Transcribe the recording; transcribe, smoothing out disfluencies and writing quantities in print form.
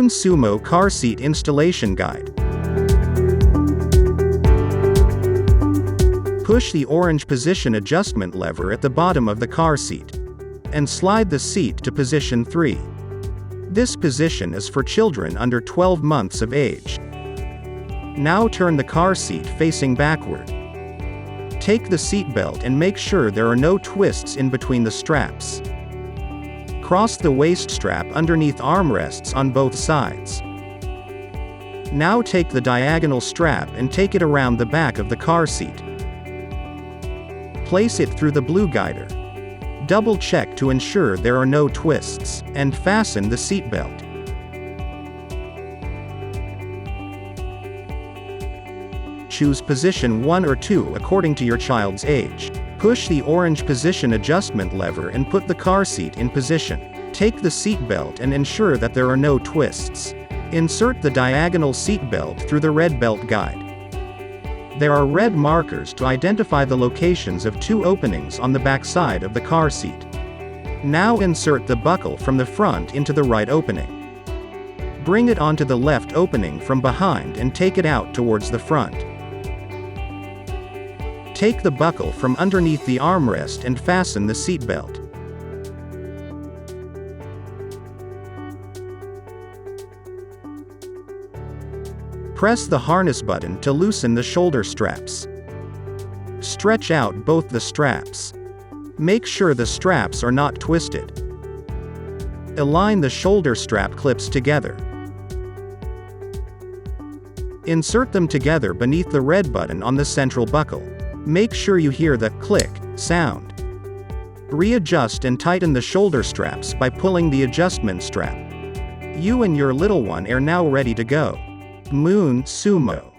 Moon Sumo Car Seat Installation Guide. Push the orange position adjustment lever at the bottom of the car seat and slide the seat to position 3. This position is for children under 12 months of age. Now turn the car seat facing backward. Take the seat belt and make sure there are no twists in between the straps. Cross the waist strap underneath armrests on both sides. Now take the diagonal strap and take it around the back of the car seat. Place it through the blue guider. Double check to ensure there are no twists, and fasten the seat belt. Choose position 1 or 2 according to your child's age. Push the orange position adjustment lever and put the car seat in position. Take the seat belt and ensure that there are no twists. Insert the diagonal seat belt through the red belt guide. There are red markers to identify the locations of 2 openings on the back side of the car seat. Now insert the buckle from the front into the right opening. Bring it onto the left opening from behind and take it out towards the front. Take the buckle from underneath the armrest and fasten the seat belt. Press the harness button to loosen the shoulder straps. Stretch out both the straps. Make sure the straps are not twisted. Align the shoulder strap clips together. Insert them together beneath the red button on the central buckle. Make sure you hear the click sound. Readjust and tighten the shoulder straps by pulling the adjustment strap. You and your little one are now ready to go. Moon Sumo.